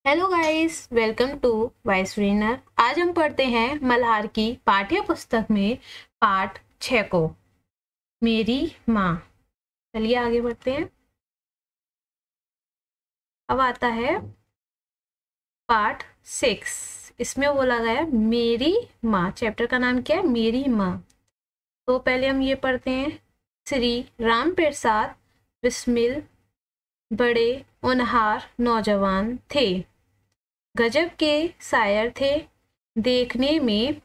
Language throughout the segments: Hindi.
Hello guys, welcome to wise winner. आज हम पढ़ते हैं मल्हार की पाठ्य पुस्तक में पाठ 6 को, मेरी माँ। चलिए आगे बढ़ते हैं। अब आता है पाठ 6। इसमें बोला गया मेरी माँ। चैप्टर का नाम क्या है? मेरी माँ। तो पहले हम ये पढ़ते हैं। श्री राम प्रसाद बिस्मिल बड़े होनहार नौजवान थे, गजब के शायर थे, देखने में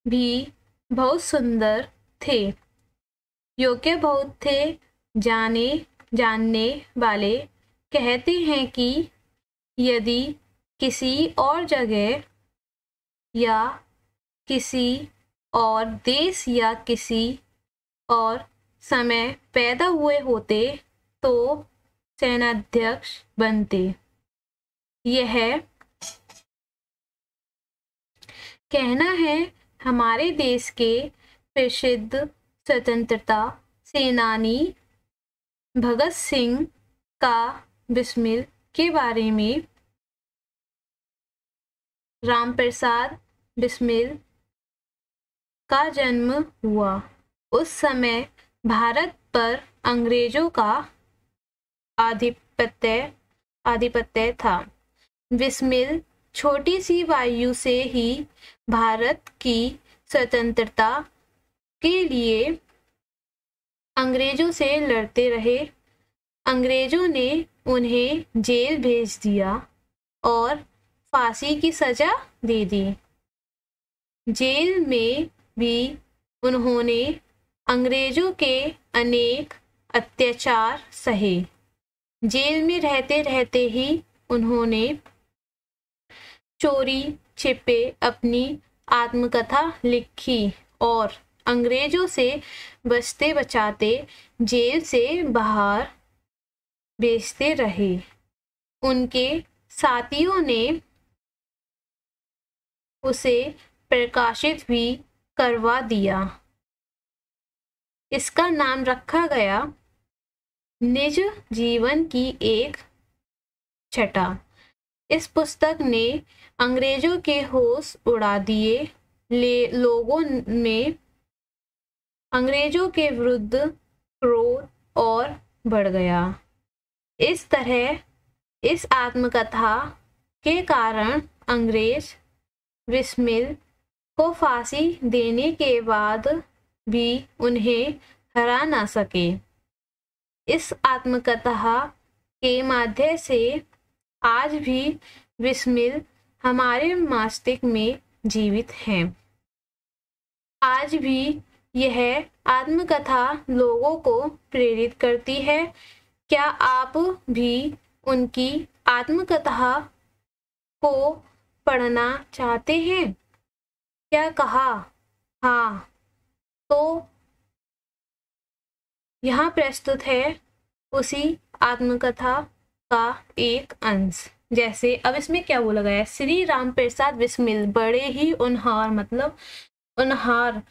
भी बहुत सुंदर थे, योग्य बहुत थे, जानने वाले कहते हैं कि यदि किसी और जगह या किसी और देश या किसी और समय पैदा हुए होते तो सेनाध्यक्ष बनते। यह कहना है हमारे देश के प्रसिद्ध स्वतंत्रता सेनानी भगत सिंह का बिस्मिल के बारे में। रामप्रसाद बिस्मिल का जन्म हुआ उस समय भारत पर अंग्रेजों का आधिपत्य था। बिस्मिल छोटी सी वायु से ही भारत की स्वतंत्रता के लिए अंग्रेजों से लड़ते रहे। अंग्रेजों ने उन्हें जेल भेज दिया और फांसी की सजा दे दी। जेल में भी उन्होंने अंग्रेजों के अनेक अत्याचार सहे। जेल में रहते रहते ही उन्होंने चोरी छिपे अपनी आत्मकथा लिखी और अंग्रेजों से बचते बचाते जेल से बाहर बेचते रहे। उनके साथियों ने उसे प्रकाशित भी करवा दिया। इसका नाम रखा गया निज जीवन की एक छटा। इस पुस्तक ने अंग्रेजों के होश उड़ा दिए। लोगों में अंग्रेजों के विरुद्ध क्रोध और बढ़ गया। इस तरह इस आत्मकथा के कारण अंग्रेज बिस्मिल को फांसी देने के बाद भी उन्हें हरा ना सके। इस आत्मकथा के माध्यम से आज भी बिस्मिल हमारे मस्तिष्क में जीवित हैं। आज भी यह आत्मकथा लोगों को प्रेरित करती है। क्या आप भी उनकी आत्मकथा को पढ़ना चाहते हैं? क्या कहा? हाँ, तो यहाँ प्रस्तुत है उसी आत्मकथा का एक अंश। जैसे अब इसमें क्या बोला गया है? श्री राम प्रसाद बिस्मिल बड़े ही होनहार, मतलब होनहार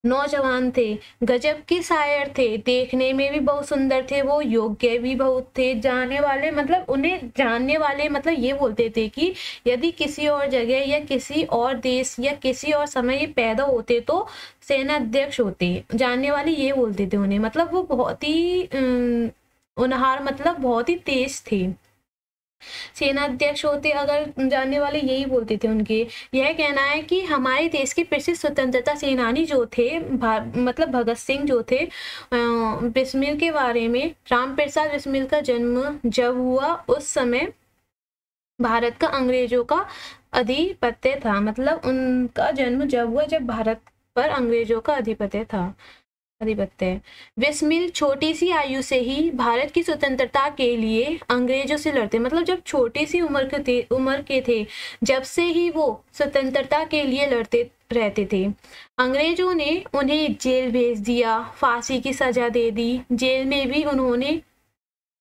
नौजवान थे, गजब के शायर थे, देखने में भी बहुत सुंदर थे, वो योग्य भी बहुत थे, जाने वाले, मतलब उन्हें जानने वाले, मतलब ये बोलते थे कि यदि किसी और जगह या किसी और देश या किसी और समय ये पैदा होते तो सेनाध्यक्ष होते। जानने वाले ये बोलते थे उन्हें, मतलब वो बहुत ही होनहार, मतलब बहुत ही तेज थे। सेनाध्यक्ष होते अगर जानने वाले यही बोलते थे उनके। यह कहना है कि हमारे देश के प्रसिद्ध स्वतंत्रता सेनानी जो थे, मतलब भगत सिंह जो थे, बिस्मिल के बारे में। राम प्रसाद बिस्मिल का जन्म जब हुआ उस समय भारत का अंग्रेजों का आधिपत्य था। मतलब उनका जन्म जब हुआ जब भारत पर अंग्रेजों का आधिपत्य। बिस्मिल छोटी सी आयु से ही भारत की स्वतंत्रता के लिए अंग्रेजों से लड़ते, मतलब जब छोटी सी उम्र के थे जब से ही वो स्वतंत्रता के लिए लड़ते रहते थे। अंग्रेजों ने उन्हें जेल भेज दिया, फांसी की सजा दे दी। जेल में भी उन्होंने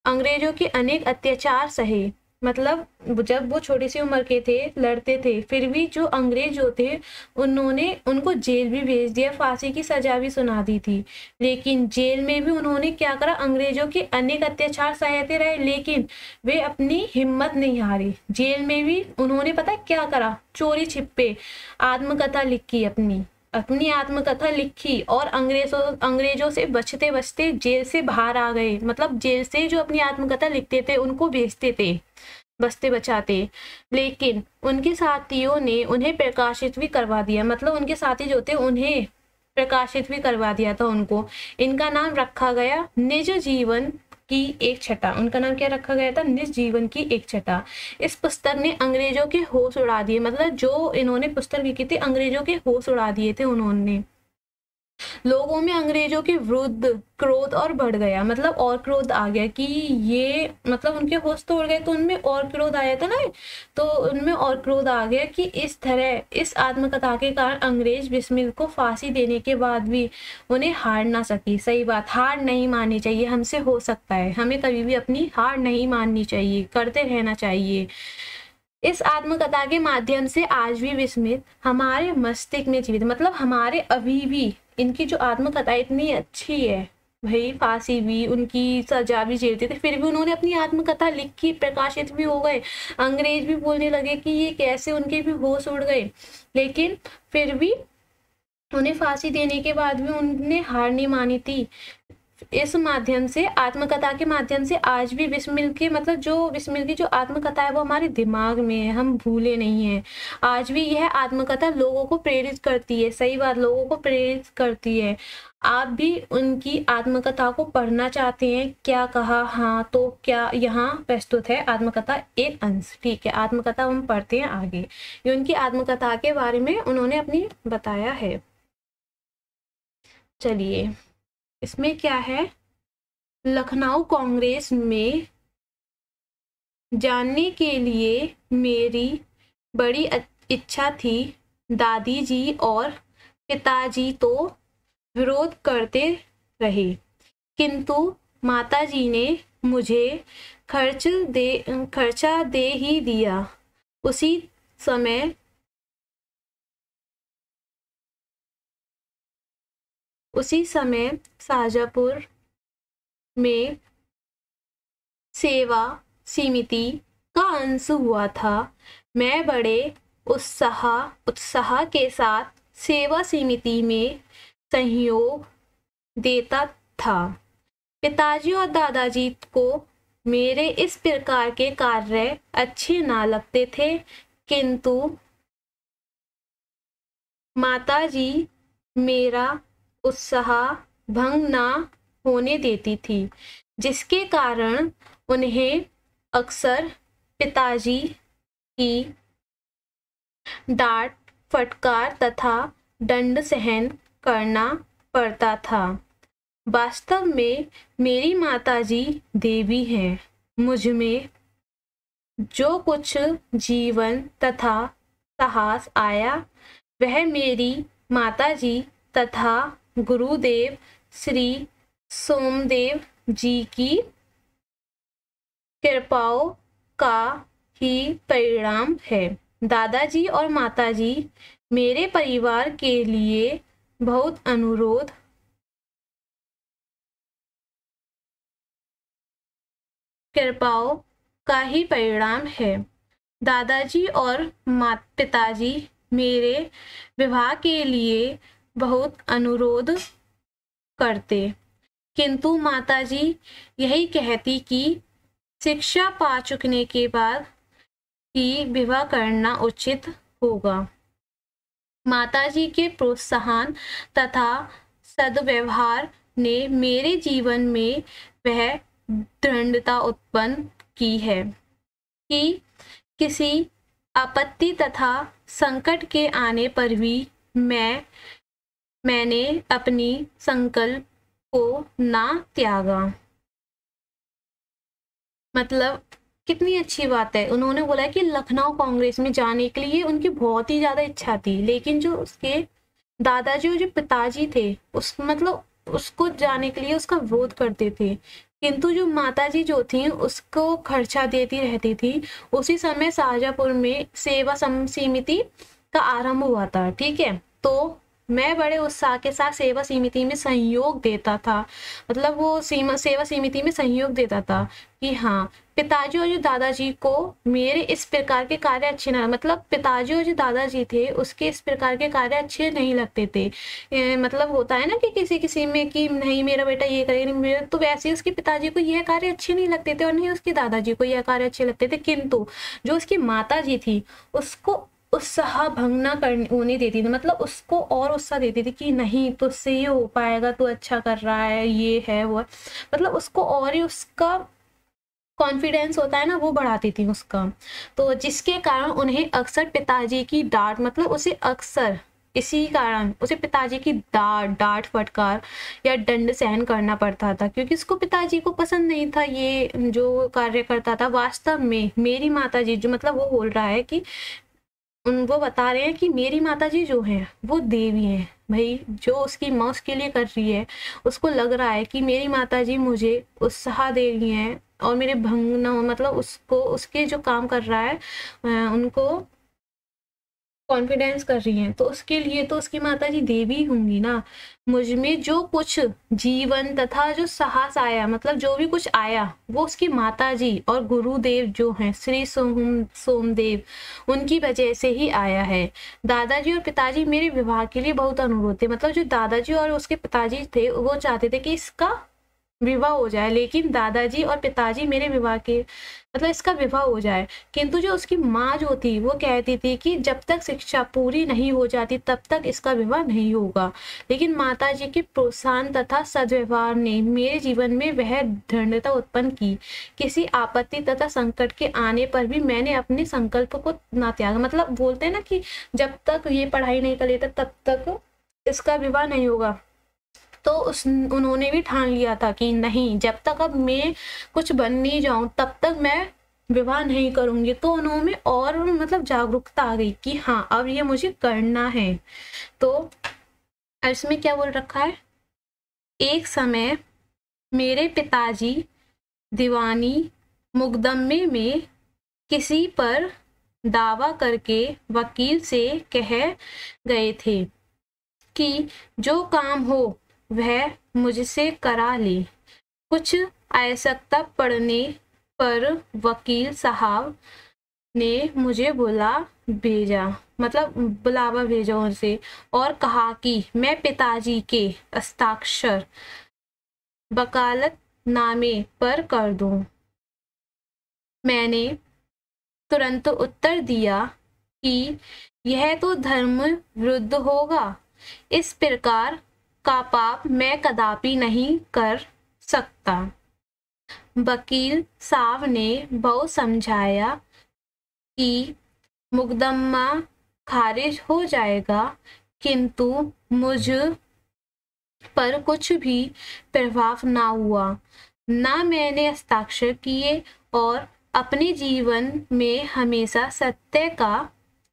अंग्रेजों के अनेक अत्याचार सहे। मतलब जब वो छोटी सी उम्र के थे, लड़ते थे, फिर भी जो अंग्रेज जो थे उन्होंने उनको जेल भी भेज दिया, फांसी की सजा भी सुना दी थी। लेकिन जेल में भी उन्होंने क्या करा, अंग्रेजों के अनेक अत्याचार सहते रहे, लेकिन वे अपनी हिम्मत नहीं हारी। जेल में भी उन्होंने पता है क्या करा, चोरी छिपे आत्मकथा लिखी, अपनी आत्मकथा लिखी और अंग्रेजों से बचते बचते जेल से बाहर आ गए। मतलब जेल से जो अपनी आत्मकथा लिखते थे उनको भेजते थे बचते बचाते, लेकिन उनके साथियों ने उन्हें प्रकाशित भी करवा दिया। मतलब उनके साथी जो थे उन्हें प्रकाशित भी करवा दिया था उनको। इनका नाम रखा गया निज जीवन की एक छटा। उनका नाम क्या रखा गया था, निज जीवन की एक छटा। इस पुस्तक ने अंग्रेजों के होश उड़ा दिए। मतलब जो इन्होंने पुस्तक लिखी थी, अंग्रेजों के होश उड़ा दिए थे उन्होंने। लोगों में अंग्रेजों के विरुद्ध क्रोध और बढ़ गया। मतलब और क्रोध आ गया कि ये, मतलब उनके होश तो उड़ गए तो उनमें और क्रोध आया था ना, तो उनमें और क्रोध आ गया कि इस तरह इस आत्मकथा के कारण अंग्रेज बिस्मिल को फांसी देने के बाद भी उन्हें हार ना सकी। सही बात, हार नहीं माननी चाहिए, हमसे हो सकता है, हमें कभी भी अपनी हार नहीं माननी चाहिए, करते रहना चाहिए। इस आत्मकथा के माध्यम से आज भी विस्मित हमारे मस्तिष्क में जीवित। मतलब हमारे अभी भी इनकी जो आत्मकथा इतनी अच्छी है, भाई फांसी भी, उनकी सजा भी झेलते थे, फिर भी उन्होंने अपनी आत्मकथा लिखी, प्रकाशित भी हो गए। अंग्रेज भी बोलने लगे कि ये कैसे, उनके भी होश उड़ गए, लेकिन फिर भी उन्हें फांसी देने के बाद भी उन्होंने हार नहीं मानी थी। इस माध्यम से, आत्मकथा के माध्यम से आज भी बिस्मिल के, मतलब जो बिस्मिल की जो आत्मकथा है वो हमारे दिमाग में है, हम भूले नहीं हैं। आज भी यह आत्मकथा लोगों को प्रेरित करती है। सही बात, लोगों को प्रेरित करती है। आप भी उनकी आत्मकथा को पढ़ना चाहते हैं, क्या कहा, हाँ तो क्या यहाँ प्रस्तुत है आत्मकथा एक अंश। ठीक है, आत्मकथा हम पढ़ते हैं आगे। ये उनकी आत्मकथा के बारे में उन्होंने अपनी बताया है। चलिए, इसमें क्या है, लखनऊ कांग्रेस में जानने के लिए मेरी बड़ी इच्छा थी। दादी जी और पिताजी तो विरोध करते रहे, किंतु माताजी ने मुझे खर्चा दे ही दिया। उसी समय शाहजहाँपुर में सेवा समिति का अंश हुआ था। मैं बड़े उत्साह के साथ सेवा समिति में सहयोग देता था। पिताजी और दादाजी को मेरे इस प्रकार के कार्य अच्छे ना लगते थे, किंतु माताजी मेरा उत्साह भंग ना होने देती थी, जिसके कारण उन्हें अक्सर पिताजी की डांट, फटकार तथा दंड सहन करना पड़ता था। वास्तव में मेरी माताजी देवी हैं। मुझ में जो कुछ जीवन तथा साहस आया, वह मेरी माताजी तथा गुरुदेव श्री सोमदेव जी की कृपाओं का ही परिणाम है। दादाजी और माताजी मेरे परिवार के लिए बहुत अनुरोध कृपाओं का ही परिणाम है। दादाजी और पिताजी मेरे विवाह के लिए बहुत अनुरोध करते, किंतु माताजी यही कहती कि शिक्षा पा चुकने के बाद ही विवाह करना उचित होगा। माताजी के प्रोत्साहन तथा सद्व्यवहार ने मेरे जीवन में वह दृढ़ता उत्पन्न की है कि किसी आपत्ति तथा संकट के आने पर भी मैंने अपनी संकल्प को ना त्यागा। मतलब कितनी अच्छी बात है। उन्होंने बोला कि लखनऊ कांग्रेस में जाने के लिए उनकी बहुत ही ज़्यादा इच्छा थी, लेकिन जो उसके दादाजी और जो पिताजी थे उसको जाने के लिए उसका विरोध करते थे। किंतु जो माताजी जो थी उसको खर्चा देती रहती थी। उसी समय शाहजहाँपुर में सेवा समिति का आरंभ हुआ था। ठीक है, तो मैं बड़े उत्साह के साथ सेवा समिति में सहयोग देता था। मतलब वो सेवा समिति में सहयोग देता था कि हाँ, पिताजी और जो दादाजी को मेरे इस प्रकार के कार्य अच्छे ना, मतलब पिताजी और जो दादाजी थे उसके इस प्रकार के कार्य अच्छे नहीं लगते थे। मतलब होता है ना कि किसी किसी में कि नहीं मेरा बेटा ये करेगा, नहीं मेरा, तो वैसे ही उसके पिताजी को यह कार्य अच्छे नहीं लगते थे और नहीं उसके दादाजी को यह कार्य अच्छे लगते थे। किंतु जो उसकी माता जी थी उसको उत्साह भंग ना करने होने देती थी, मतलब उसको और उत्साह देती थी कि नहीं तुझसे ये हो पाएगा, तू अच्छा कर रहा है, ये है वो है। मतलब उसको और ही उसका कॉन्फिडेंस होता है ना, वो बढ़ाती थी उसका। तो जिसके कारण उन्हें अक्सर पिताजी की डांट, मतलब उसे अक्सर इसी कारण उसे पिताजी की डांट फटकार या दंड सहन करना पड़ता था, क्योंकि उसको पिताजी को पसंद नहीं था ये जो कार्य करता था। वास्तव में मेरी माताजी जो, मतलब वो बोल रहा है कि वो बता रहे हैं कि मेरी माताजी जो है वो देवी है भाई, जो उसकी माँ उसके लिए कर रही है, उसको लग रहा है कि मेरी माताजी मुझे उत्साह दे रही हैं और मेरे भंग न हो, मतलब उसको उसके जो काम कर रहा है उनको कॉन्फिडेंस कर रही हैं, तो उसके लिए तो उसकी माताजी देवी होंगी ना। मुझ में जो कुछ जीवन तथा जो साहस आया, मतलब जो भी कुछ आया, वो उसकी माताजी और गुरुदेव जो हैं श्री सोमदेव उनकी वजह से ही आया है। दादाजी और पिताजी मेरे विवाह के लिए बहुत अनुरोध थे। मतलब जो दादाजी और उसके पिताजी थे वो चाहते थे कि इसका विवाह हो जाए, लेकिन दादाजी और पिताजी मेरे विवाह के, मतलब इसका विवाह हो जाए। किंतु जो उसकी माँ जो थी वो कहती थी कि जब तक शिक्षा पूरी नहीं हो जाती तब तक इसका विवाह नहीं होगा। लेकिन माताजी के प्रोत्साहन तथा सद्व्यवहार ने मेरे जीवन में वह दृढ़ता उत्पन्न की। किसी आपत्ति तथा संकट के आने पर भी मैंने अपने संकल्प को ना त्यागा। मतलब बोलते हैं ना कि जब तक ये पढ़ाई नहीं कर लेता तब तक इसका विवाह नहीं होगा। तो उन्होंने भी ठान लिया था कि नहीं, जब तक अब मैं कुछ बन नहीं जाऊं तब तक मैं विवाह नहीं करूंगी। तो उन्होंने और मतलब जागरूकता आ गई कि हाँ अब ये मुझे करना है। तो इसमें क्या बोल रखा है, एक समय मेरे पिताजी दीवानी मुकदमे में किसी पर दावा करके वकील से कह गए थे कि जो काम हो वह मुझसे करा ले। कुछ आवश्यकता पड़ने पर वकील साहब ने मुझे बुलावा भेजा उनसे और कहा कि मैं पिताजी के हस्ताक्षर वकालतनामे पर कर दूं। मैंने तुरंत उत्तर दिया कि यह तो धर्म विरुद्ध होगा, इस प्रकार का पाप मैं कदापि नहीं कर सकता। वकील साहब ने बहुत समझाया कि मुकदमा खारिज हो जाएगा, किंतु मुझ पर कुछ भी प्रभाव ना हुआ। ना मैंने हस्ताक्षर किए और अपने जीवन में हमेशा सत्य का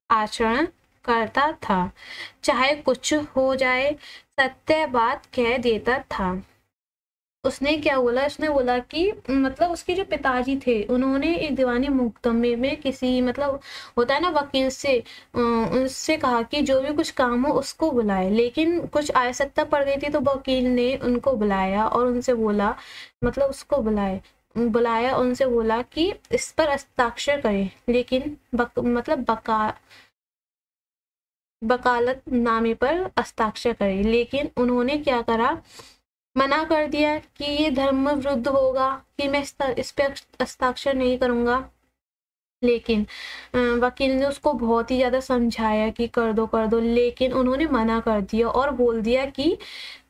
आचरण करता था। चाहे कुछ हो जाए सत्य बात कह देता था। उसने क्या बोला, उसने बोला कि मतलब उसके जो पिताजी थे उन्होंने एक दीवानी मुकदमे में किसी, मतलब होता है ना वकील से, उससे कहा कि जो भी कुछ काम हो उसको बुलाए। लेकिन कुछ आवश्यकता पड़ गई थी तो वकील ने उनको बुलाया और उनसे बोला, मतलब उसको बुलाया उनसे बोला कि इस पर हस्ताक्षर करें, लेकिन वकालतनामे पर हस्ताक्षर करें। लेकिन उन्होंने क्या करा, मना कर दिया कि ये धर्म विरुद्ध होगा, कि मैं इस पे हस्ताक्षर नहीं करूंगा। लेकिन वकील ने उसको बहुत ही ज्यादा समझाया कि कर दो, लेकिन उन्होंने मना कर दिया और बोल दिया कि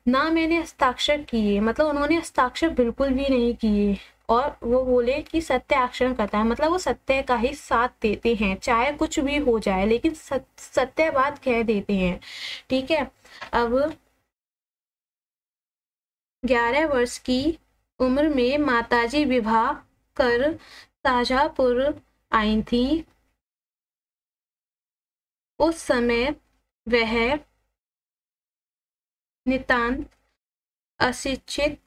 ना मैंने हस्ताक्षर किए, मतलब उन्होंने हस्ताक्षर बिल्कुल भी नहीं किए। और वो बोले कि सत्य आचरण करता है, मतलब वो सत्य का ही साथ देते हैं चाहे कुछ भी हो जाए, लेकिन सत्य बात कह देते हैं। ठीक है, अब 11 वर्ष की उम्र में माताजी विवाह कर शाहजहाँपुर आई थी। उस समय वह नितांत अशिक्षित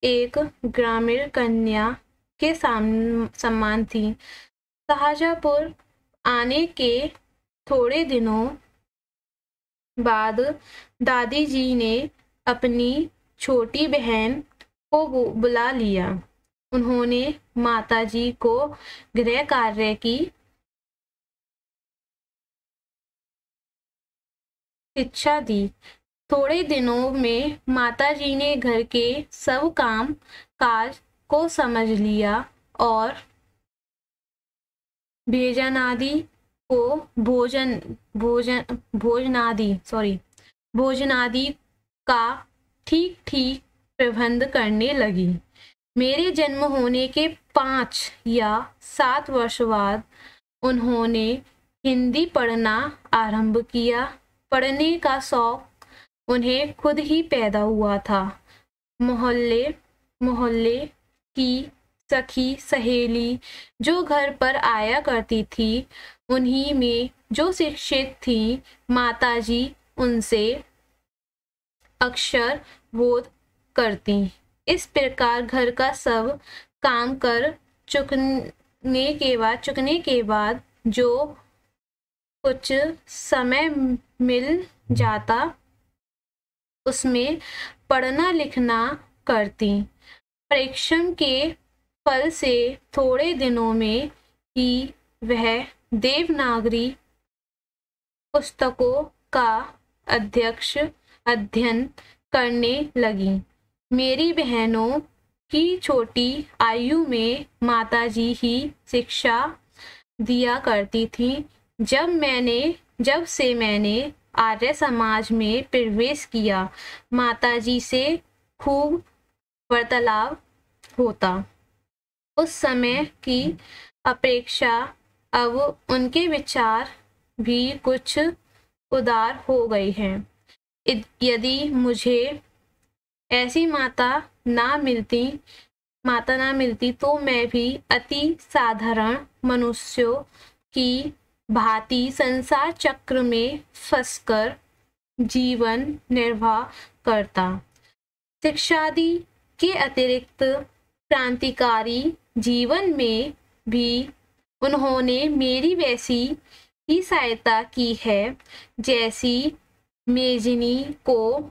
एक ग्रामीण कन्या के समान थी। शाहजहाँपुर आने के थोड़े दिनों बाद दादी जी ने अपनी छोटी बहन को बुला लिया। उन्होंने माताजी को गृह कार्य की शिक्षा दी। थोड़े दिनों में माताजी ने घर के सब काम काज को समझ लिया और भोजनादि का ठीक ठीक प्रबंध करने लगी। मेरे जन्म होने के 5 या 7 वर्ष बाद उन्होंने हिंदी पढ़ना आरंभ किया। पढ़ने का शौक उन्हें खुद ही पैदा हुआ था। मोहल्ले की सखी सहेली जो घर पर आया करती थी, उन्हीं में जो शिक्षित थी, माताजी उनसे अक्षर बोध करती। इस प्रकार घर का सब काम कर चुकने के बाद जो कुछ समय मिल जाता उसमें पढ़ना लिखना करती। परिश्रम के फल से थोड़े दिनों में ही वह देवनागरी पुस्तकों का अध्ययन करने लगी। मेरी बहनों की छोटी आयु में माताजी ही शिक्षा दिया करती थी। जब से मैंने आर्य समाज में प्रवेश किया, माताजी से खूब वार्तालाप होता। उस समय की अपेक्षा अब उनके विचार भी कुछ उदार हो गए हैं। यदि मुझे ऐसी माता ना मिलती तो मैं भी अति साधारण मनुष्यों की भांति संसार चक्र में फंसकर जीवन निर्वाह करता। शिक्षादि के अतिरिक्त क्रांतिकारी जीवन में भी उन्होंने मेरी वैसी ही सहायता की है जैसी मेजनी को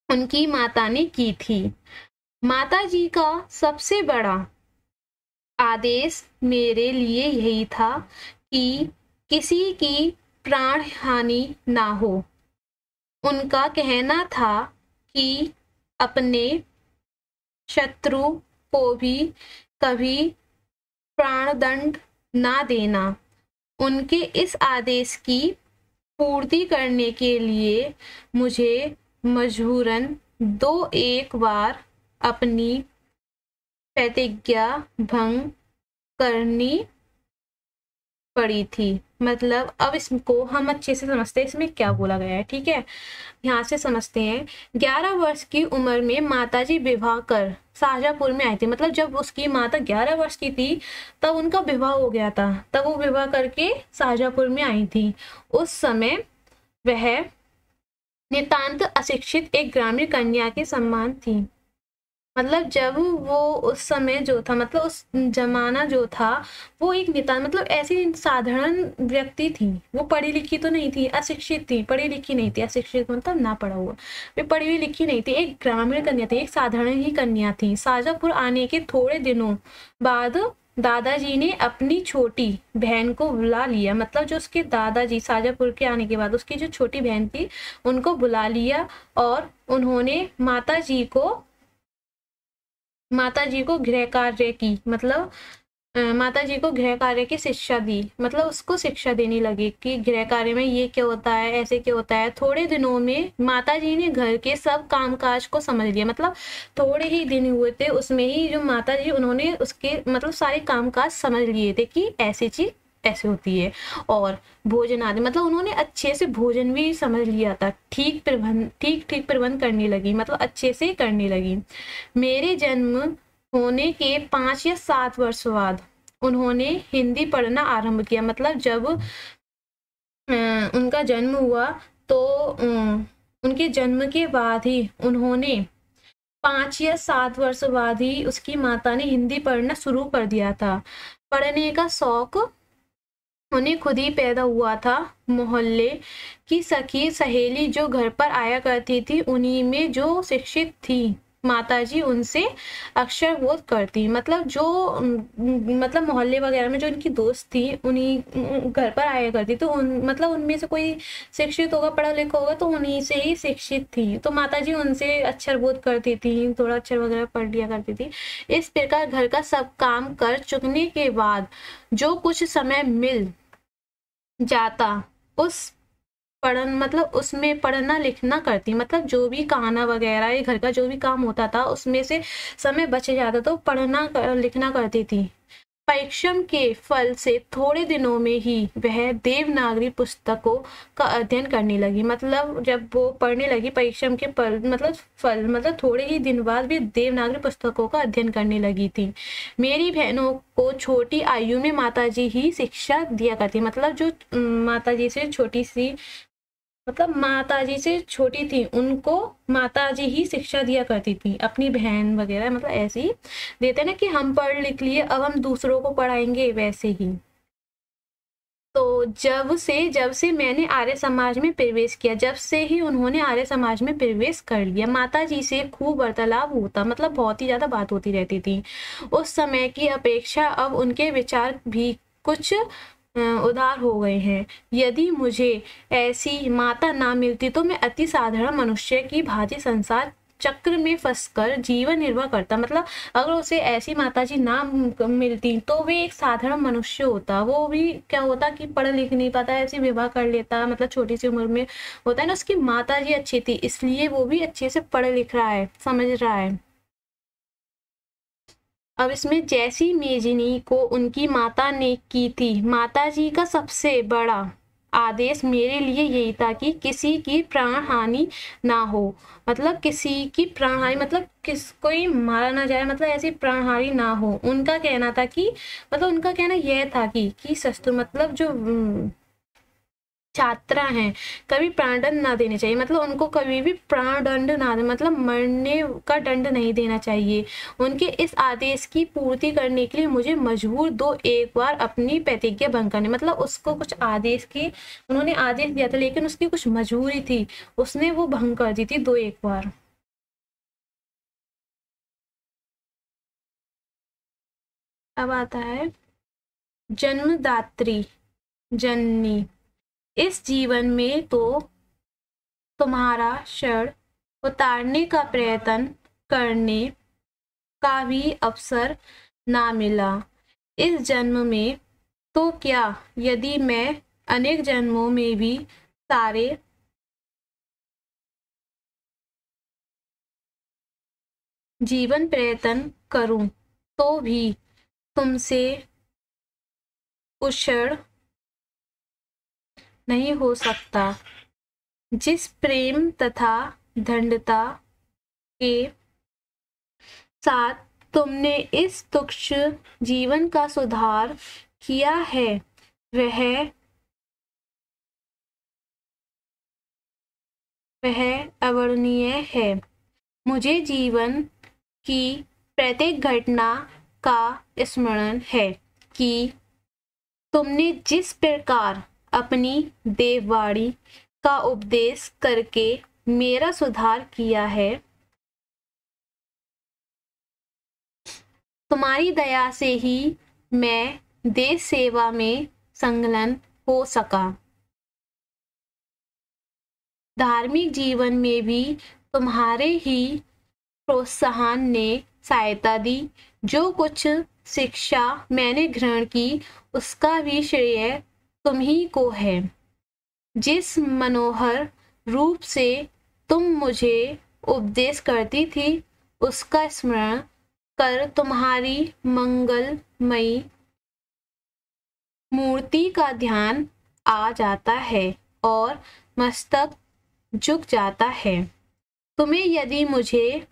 उनकी माता ने की थी। माताजी का सबसे बड़ा आदेश मेरे लिए यही था कि किसी की प्राण हानि ना हो। उनका कहना था कि अपने शत्रु को भी कभी प्राणदंड ना देना। उनके इस आदेश की पूर्ति करने के लिए मुझे मजबूरन 2-1 बार अपनी प्रतिज्ञा भंग करनी पड़ी थी। मतलब अब इसको हम अच्छे से समझते हैं इसमें क्या बोला गया है। ठीक है, यहाँ से समझते हैं। 11 वर्ष की उम्र में माताजी विवाह कर शाहजहाँपुर में आई थी। मतलब जब उसकी माता 11 वर्ष की थी तब उनका विवाह हो गया था, तब वो विवाह करके शाहजहाँपुर में आई थी। उस समय वह नितांत अशिक्षित एक ग्रामीण कन्या के समान थी। मतलब जब वो उस समय जो था, मतलब उस जमाना जो था, वो एक नितांत मतलब ऐसी साधारण व्यक्ति थी। वो पढ़ी लिखी तो नहीं थी, अशिक्षित थी, पढ़ी लिखी नहीं थी। अशिक्षित मतलब ना पढ़ा हुआ, वे पढ़ी हुई लिखी नहीं थी। एक ग्रामीण कन्या थी, एक साधारण ही कन्या थी। शाहजहाँपुर आने के थोड़े दिनों बाद दादाजी ने अपनी छोटी बहन को बुला लिया। मतलब जो उसके दादाजी शाहजहाँपुर के आने के बाद उसकी जो छोटी बहन थी उनको बुला लिया और उन्होंने माताजी को गृह कार्य की, मतलब माताजी को गृह कार्य की शिक्षा दी। मतलब उसको शिक्षा देने लगी कि गृह कार्य में ये क्या होता है, ऐसे क्या होता है। थोड़े दिनों में माताजी ने घर के सब कामकाज को समझ लिया। मतलब थोड़े ही दिन हुए थे उसमें ही जो माताजी उन्होंने उसके मतलब सारे कामकाज समझ लिए थे कि ऐसी चीज ऐसे होती है। और भोजन आदि मतलब उन्होंने अच्छे से भोजन भी समझ लिया था। ठीक प्रबंध करने लगी, मतलब अच्छे से करने लगी। मेरे जन्म होने के 5 या 7 वर्ष बाद उन्होंने हिंदी पढ़ना आरंभ किया। मतलब जब उनका जन्म हुआ तो उनके जन्म के बाद ही उन्होंने 5 या 7 वर्ष बाद ही उसकी माता ने हिंदी पढ़ना शुरू कर दिया था। पढ़ने का शौक उन्हें खुद ही पैदा हुआ था। मोहल्ले की सखी सहेली जो घर पर आया करती थी, उन्हीं में जो शिक्षित थी, माताजी उनसे अक्षर बोध करती। मतलब जो मतलब मोहल्ले वगैरह में जो उनकी दोस्त थी, उन्हीं घर पर आया करती, तो मतलब उनमें से कोई शिक्षित होगा, पढ़ा लिखा होगा, तो उन्हीं से ही शिक्षित थी, तो माताजी उनसे अक्षर बोध करती थी, थोड़ा अक्षर वगैरह पढ़ लिया करती थी। इस प्रकार घर का सब काम कर चुकने के बाद जो कुछ समय मिल जाता, उस मतलब उसमें पढ़ना लिखना करती। मतलब जो भी खाना वगैरह ये घर का जो भी काम होता था, उसमें से समय बच जाता तो पढ़ना लिखना करती थी। परिश्रम के फल से थोड़े दिनों में ही वह देवनागरी पुस्तकों का अध्ययन करने लगी। मतलब जब वो पढ़ने लगी, परिश्रम के फल मतलब थोड़े ही दिन बाद भी देवनागरी पुस्तकों का अध्ययन करने लगी थी। मेरी बहनों को छोटी आयु में माताजी ही शिक्षा दिया करती। मतलब जो माताजी से छोटी सी, मतलब माताजी से छोटी थी, उनको माताजी ही शिक्षा दिया करती थी। अपनी बहन वगैरह मतलब ऐसे ही देते ना कि हम पढ़ लिख लिए, अब हम दूसरों को पढ़ाएंगे, वैसे ही। तो जब से मैंने आर्य समाज में प्रवेश किया, जब से ही उन्होंने आर्य समाज में प्रवेश कर लिया, माताजी से खूब वार्तालाप होता, मतलब बहुत ही ज्यादा बात होती रहती थी। उस समय की अपेक्षा अब उनके विचार भी कुछ उदार हो गए हैं। यदि मुझे ऐसी माता ना मिलती तो मैं अति साधारण मनुष्य की भांति संसार चक्र में फंसकर जीवन निर्वाह करता। मतलब अगर उसे ऐसी माताजी ना मिलती तो वे एक साधारण मनुष्य होता। वो भी क्या होता कि पढ़ लिख नहीं पाता, ऐसे विवाह कर लेता, मतलब छोटी सी उम्र में होता है ना। उसकी माताजी अच्छी थी, इसलिए वो भी अच्छे से पढ़ लिख रहा है, समझ रहा है। अब इसमें जैसी मेजनी को उनकी माता ने की थी, माताजी का सबसे बड़ा आदेश मेरे लिए यही था कि किसी की प्राण हानि ना हो। मतलब किसी की प्राण हानि मतलब कोई मारा ना जाए, मतलब ऐसी प्राण हानि ना हो। उनका कहना था कि मतलब उनका कहना यह था कि शस्त्र मतलब जो छात्रा हैं, कभी प्राण दंड ना देने चाहिए। मतलब उनको कभी भी प्राण दंड ना, मतलब मरने का दंड नहीं देना चाहिए। उनके इस आदेश की पूर्ति करने के लिए मुझे मजबूर दो एक बार अपनी प्रतिज्ञा भंग करने। मतलब उसको कुछ आदेश की, उन्होंने आदेश दिया था लेकिन उसकी कुछ मजबूरी थी, उसने वो भंग कर दी थी 2-1 बार। अब आता है जन्मदात्री जननी। इस जीवन में तो तुम्हारा क्षण उतारने का प्रयत्न करने का भी अवसर ना मिला। इस जन्म में तो क्या, यदि मैं अनेक जन्मों में भी सारे जीवन प्रयत्न करूं तो भी तुमसे उछड़ नहीं हो सकता। जिस प्रेम तथा दृढ़ता के साथ तुमने इस तुच्छ जीवन का सुधार किया है, वह अवर्णनीय है। मुझे जीवन की प्रत्येक घटना का स्मरण है कि तुमने जिस प्रकार अपनी देववाणी का उपदेश करके मेरा सुधार किया है, तुम्हारी दया से ही मैं देश सेवा में संलग्न हो सका। धार्मिक जीवन में भी तुम्हारे ही प्रोत्साहन ने सहायता दी। जो कुछ शिक्षा मैंने ग्रहण की, उसका भी श्रेय तुम ही को है। जिस मनोहर रूप से तुम मुझे उपदेश करती थी, उसका स्मरण कर तुम्हारी मंगलमयी मूर्ति का ध्यान आ जाता है और मस्तक झुक जाता है। तुम्हें यदि मुझे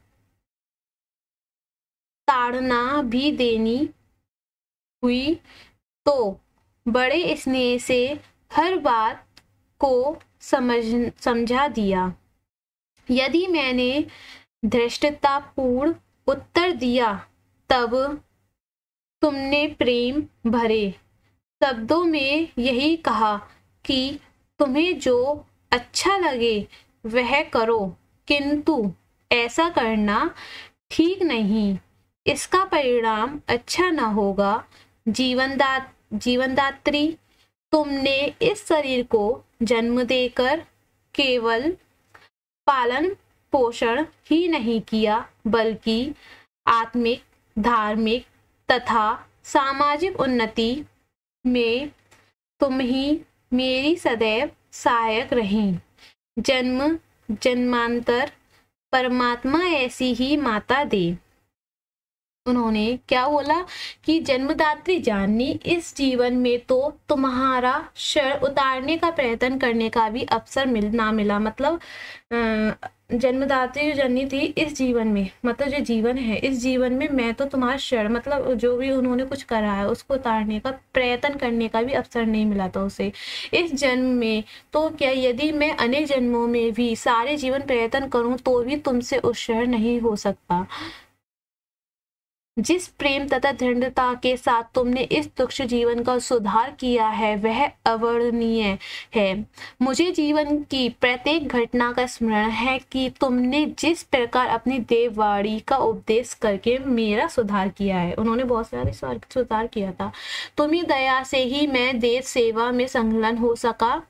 ताड़ना भी देनी हुई तो बड़े स्नेह से हर बात को समझा दिया। यदि मैंने धृष्टतापूर्ण उत्तर दिया, तब तुमने प्रेम भरे शब्दों में यही कहा कि तुम्हें जो अच्छा लगे वह करो, किंतु ऐसा करना ठीक नहीं, इसका परिणाम अच्छा न होगा। जीवनदात्री, तुमने इस शरीर को जन्म देकर केवल पालन पोषण ही नहीं किया, बल्कि आत्मिक, धार्मिक तथा सामाजिक उन्नति में तुम ही मेरी सदैव सहायक रही। जन्म जन्मांतर परमात्मा ऐसी ही माता दे। उन्होंने क्या बोला कि जन्मदात्री जाननी, इस जीवन में तो तुम्हारा शर उतारने का प्रयत्न करने का भी अवसर ना मिला। मतलब जन्मदात्री जो जननी थी इस जीवन में, मतलब जो जीवन है इस जीवन में मैं तो तुम्हारा शर, मतलब जो भी उन्होंने कुछ करा है उसको उतारने का प्रयत्न करने का भी अवसर नहीं मिला था उसे इस जन्म में। तो क्या यदि मैं अनेक जन्मों में भी सारे जीवन प्रयत्न करूं तो भी तुमसे उस शर नहीं हो सकता। जिस प्रेम तथा दृढ़ता के साथ तुमने इस तुच्छ जीवन का सुधार किया है वह अवर्णनीय है। मुझे जीवन की प्रत्येक घटना का स्मरण है कि तुमने जिस प्रकार अपनी देववाणी का उपदेश करके मेरा सुधार किया है। उन्होंने बहुत सारे सुधार किया था। तुम्ही दया से ही मैं देव सेवा में संलग्न हो सका।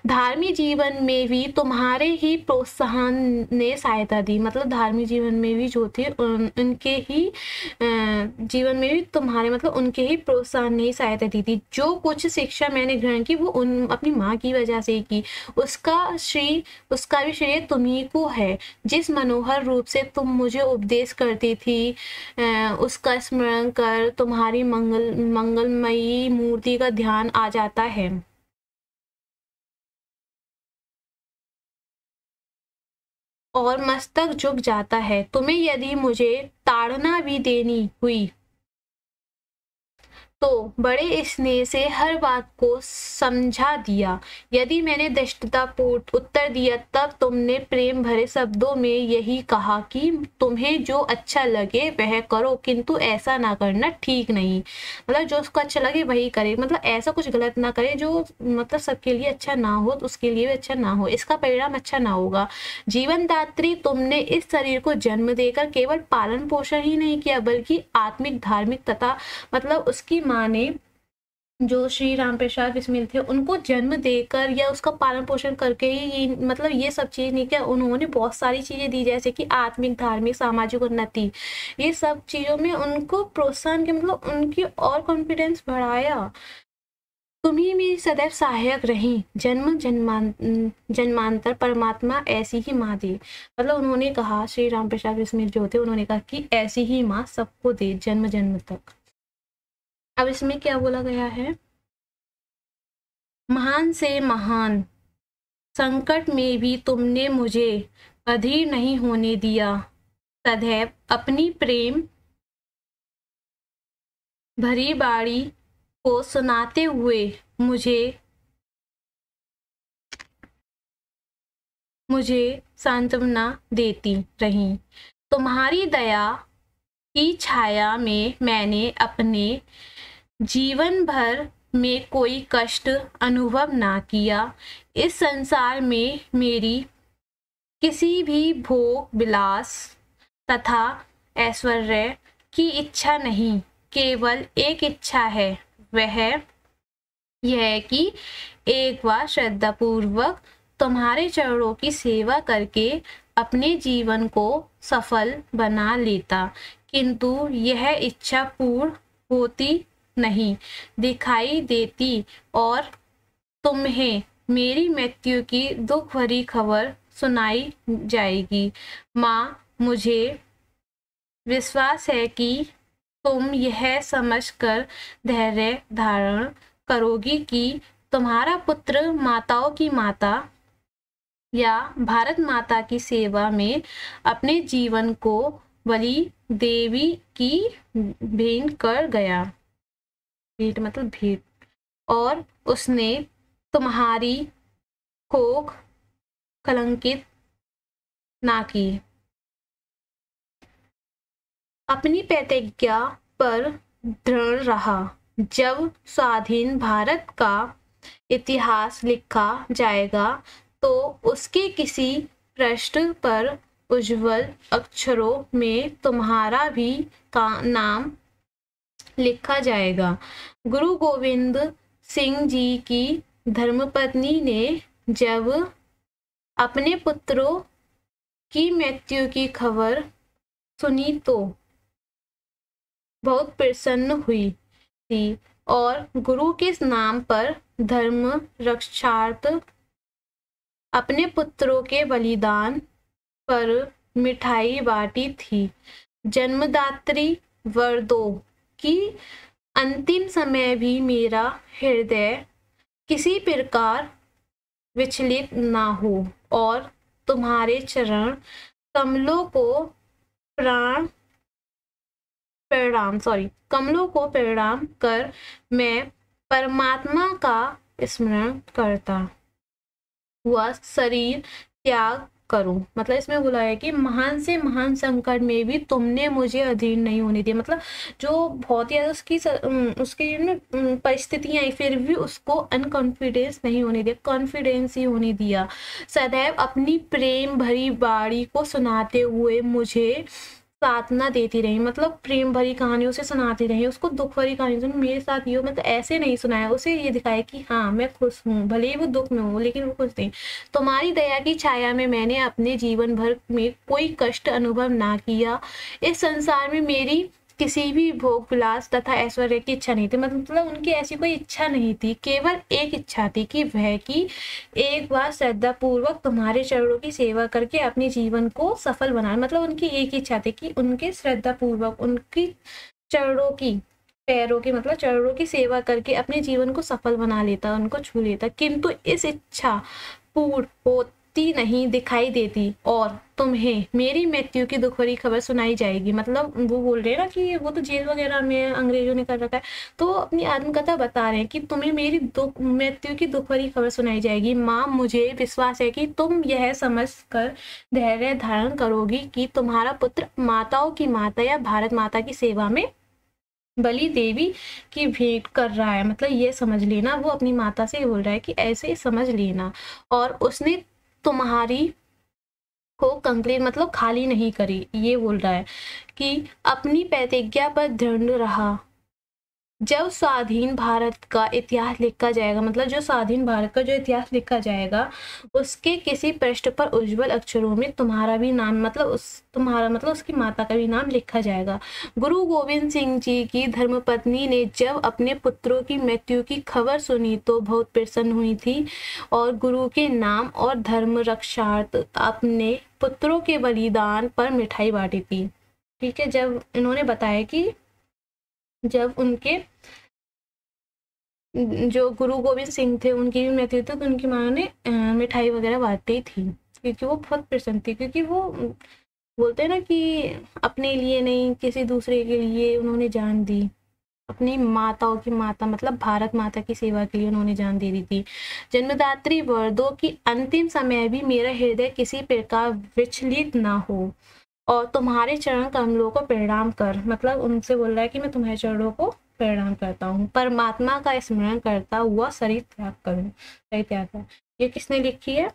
धार्मिक जीवन में भी तुम्हारे ही प्रोत्साहन ने सहायता दी। मतलब धार्मिक जीवन में भी जो थे उनके ही जीवन में भी तुम्हारे, मतलब उनके ही प्रोत्साहन ने सहायता दी थी। जो कुछ शिक्षा मैंने ग्रहण की वो अपनी माँ की वजह से की, उसका भी श्रेय तुम्ही को है। जिस मनोहर रूप से तुम मुझे उपदेश करती थी उसका स्मरण कर तुम्हारी मंगलमयी मूर्ति का ध्यान आ जाता है और मस्तक झुक जाता है। तुम्हें यदि मुझे ताड़ना भी देनी हुई तो बड़े स्नेह से हर बात को समझा दिया। यदि मैंने दृष्टतापूर्ण उत्तर दिया तब तुमने प्रेम भरे शब्दों में यही कहा कि तुम्हें जो अच्छा लगे वह करो, किंतु ऐसा ना करना ठीक नहीं। मतलब जो उसको अच्छा लगे वही करे, मतलब ऐसा कुछ गलत ना करे जो मतलब सबके लिए अच्छा ना हो तो उसके लिए भी अच्छा ना हो, इसका परिणाम अच्छा ना होगा। जीवनदात्री, तुमने इस शरीर को जन्म देकर केवल पालन पोषण ही नहीं किया बल्कि आत्मिक, धार्मिक तथा मतलब उसकी माँ ने जो श्री राम प्रसाद बिस्मिल थे उनको जन्म देकर या उसका पालन पोषण करके ही मतलब ये सब चीज नहीं किया। उन्होंने बहुत सारी चीजें दी जैसे कि आत्मिक, धार्मिक, सामाजिक उन्नति, ये सब चीजों में उनको प्रोत्साहन के मतलब उनकी और कॉन्फिडेंस बढ़ाया। तुम ही मेरी सदैव सहायक रही। जन्मांतर परमात्मा ऐसी ही माँ दे। मतलब उन्होंने कहा, श्री राम प्रसाद बिस्मिल जो थे उन्होंने कहा कि ऐसी ही माँ सबको दे जन्म जन्म तक। अब इसमें क्या बोला गया है, महान से महान संकट में भी तुमने मुझे अधीर नहीं होने दिया। सदैव अपनी प्रेम भरी बाणी को सुनाते हुए मुझे सांत्वना देती रही। तुम्हारी दया की छाया में मैंने अपने जीवन भर में कोई कष्ट अनुभव ना किया। इस संसार में मेरी किसी भी भोग विलास तथा ऐश्वर्य की इच्छा नहीं, केवल एक इच्छा है, वह यह कि एक बार श्रद्धापूर्वक तुम्हारे चरणों की सेवा करके अपने जीवन को सफल बना लेता, किंतु यह इच्छा पूर्ण होती नहीं दिखाई देती और तुम्हें मेरी मृत्यु की दुख भरी खबर सुनाई जाएगी। माँ, मुझे विश्वास है कि तुम यह समझकर धैर्य धारण करोगी कि तुम्हारा पुत्र माताओं की माता या भारत माता की सेवा में अपने जीवन को बलि देवी की भेंट कर गया। भेंट मतलब भेंट, और उसने तुम्हारी कोख कलंकित ना की। अपनी प्रतिज्ञा पर दृढ़ रहा। जब स्वाधीन भारत का इतिहास लिखा जाएगा तो उसके किसी पृष्ठ पर उज्जवल अक्षरों में तुम्हारा भी का नाम लिखा जाएगा। गुरु गोविंद सिंह जी की धर्मपत्नी ने जब अपने पुत्रों की मृत्यु की खबर सुनी तो बहुत प्रसन्न हुई थी और गुरु के नाम पर धर्म रक्षार्थ अपने पुत्रों के बलिदान पर मिठाई बांटी थी। जन्मदात्री वरदों की अंतिम समय भी मेरा हृदय किसी प्रकार विचलित ना हो और तुम्हारे चरण कमलों को प्रणाम कर मैं परमात्मा का स्मरण करता हुआ शरीर त्याग करूं। मतलब इसमें बोला है कि महान से महान संकट में भी तुमने मुझे अधीन नहीं होने दिया। मतलब जो बहुत ही ज्यादा उसकी परिस्थितियां आई फिर भी उसको अनकॉन्फिडेंस नहीं होने दिया, कॉन्फिडेंस ही होने दिया। सदैव अपनी प्रेम भरी बाणी को सुनाते हुए मुझे साधना देती रही। मतलब प्रेम भरी कहानियों से सुनाती रही, उसको दुख भरी कहानियों से मेरे साथ ये मतलब ऐसे नहीं सुनाया, उसे ये दिखाया कि हाँ मैं खुश हूँ, भले ही वो दुख में हो लेकिन वो खुश नहीं। तुम्हारी दया की छाया में मैंने अपने जीवन भर में कोई कष्ट अनुभव ना किया। इस संसार में मेरी किसी भी भोग विलास तथा ऐश्वर्य की इच्छा नहीं थी। मतलब उनकी ऐसी कोई इच्छा नहीं थी, केवल एक इच्छा थी कि वह कि एक बार श्रद्धा पूर्वक तुम्हारे चरणों की सेवा करके अपने जीवन को सफल बनाना। मतलब उनकी एक इच्छा थी कि उनके श्रद्धा पूर्वक उनकी चरणों की पैरों की मतलब चरणों की सेवा करके अपने जीवन को सफल बना लेता, उनको छू लेता। किंतु इस इच्छा पूर्ण होती नहीं दिखाई देती और तुम्हें मेरी मृत्यु की दुख भरी खबर सुनाई जाएगी। मतलब वो बोल रहे हैं ना कि वो तो जेल वगैरह में अंग्रेजों ने कर रखा है, तो अपनी आत्मकथा बता रहे हैं कि तुम्हें मेरी मृत्यु की दुख भरी खबर सुनाई जाएगी। माँ, मुझे विश्वास है कि तुम यह समझ कर धैर्य धारण करोगी कि तुम्हारा पुत्र माताओं की माता या भारत माता की सेवा में बलि देवी की भेंट कर रहा है। मतलब ये समझ लेना, वो अपनी माता से बोल रहा है कि ऐसे समझ लेना। और उसने तुम्हारी को कंक्रीट मतलब खाली नहीं करी, ये बोल रहा है कि अपनी प्रतिज्ञा पर दृढ़ रहा। जब स्वाधीन भारत का इतिहास लिखा जाएगा, मतलब जो स्वाधीन भारत का जो इतिहास लिखा जाएगा उसके किसी पृष्ठ पर उज्जवल अक्षरों में तुम्हारा भी नाम मतलब उसकी माता का भी नाम लिखा जाएगा। गुरु गोविंद सिंह जी की धर्मपत्नी ने जब अपने पुत्रों की मृत्यु की खबर सुनी तो बहुत प्रसन्न हुई थी और गुरु के नाम और धर्म रक्षार्थ अपने पुत्रों के बलिदान पर मिठाई बांटी थी। ठीक है, जब इन्होंने बताया कि जब उनके जो गुरु गोविंद सिंह थे उनकी भी मृत्यु थी तो उनकी माँ ने मिठाई वगैरह बांटी थी क्योंकि वो बहुत प्रसन्न थी। क्योंकि वो बोलते हैं ना कि अपने लिए नहीं किसी दूसरे के लिए उन्होंने जान दी, अपनी माताओं की माता मतलब भारत माता की सेवा के लिए उन्होंने जान दे दी थी। जन्मदात्री वरदों की अंतिम समय भी मेरा हृदय किसी प्रकार विचलित ना हो और तुम्हारे चरण कमलों को प्रणाम कर। मतलब उनसे बोल रहा है कि मैं तुम्हारे चरणों को प्रणाम करता हूँ, परमात्मा का स्मरण करता हुआ शरीर त्याग करूँ। शरीर त्याग कर, ये किसने लिखी है?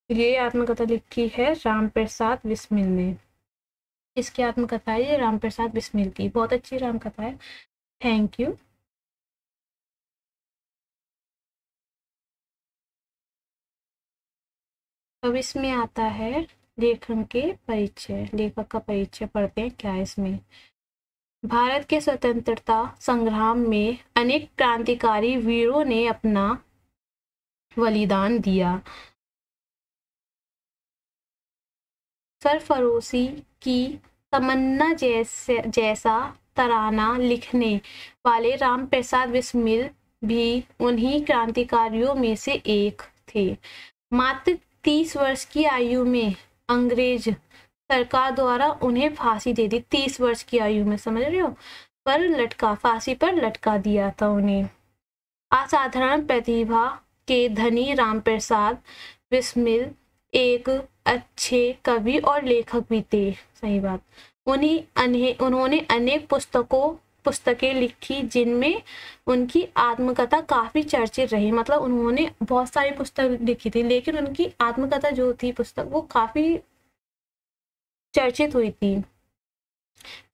ये आत्मकथा लिखी है राम प्रसाद बिस्मिल ने। इसकी आत्मकथा है ये राम प्रसाद बिस्मिल की, बहुत अच्छी रामकथा है। Thank you. अब इसमें आता है लेखक के परिचय, लेखक का परिचय पढ़ते हैं क्या इसमें। भारत के स्वतंत्रता संग्राम में अनेक क्रांतिकारी वीरों ने अपना बलिदान दिया। सरफरोशी की तमन्ना जैसा तराना लिखने वाले राम प्रसाद बिस्मिल भी उन्हीं क्रांतिकारियों में से एक थे। मात्र 30 वर्ष की आयु में अंग्रेज सरकार द्वारा उन्हें फांसी दे दी। 30 वर्ष की आयु में, समझ रहे हो, पर फांसी पर लटका दिया था उन्हें। असाधारण प्रतिभा के धनी राम प्रसाद बिस्मिल एक अच्छे कवि और लेखक भी थे। सही बात। उन्होंने अनेक पुस्तकें लिखी जिनमें उनकी आत्मकथा काफी चर्चित रही। मतलब उन्होंने बहुत सारी पुस्तक लिखी थी, लेकिन उनकी आत्मकथा जो थी पुस्तक वो काफी चर्चित हुई थी।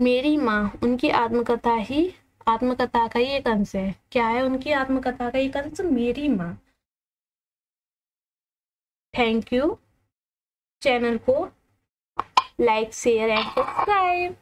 मेरी माँ उनकी आत्मकथा का ही एक अंश है। क्या है उनकी आत्मकथा का एक अंश? मेरी माँ। Thank you. चैनल को लाइक शेयर एंड सब्सक्राइब।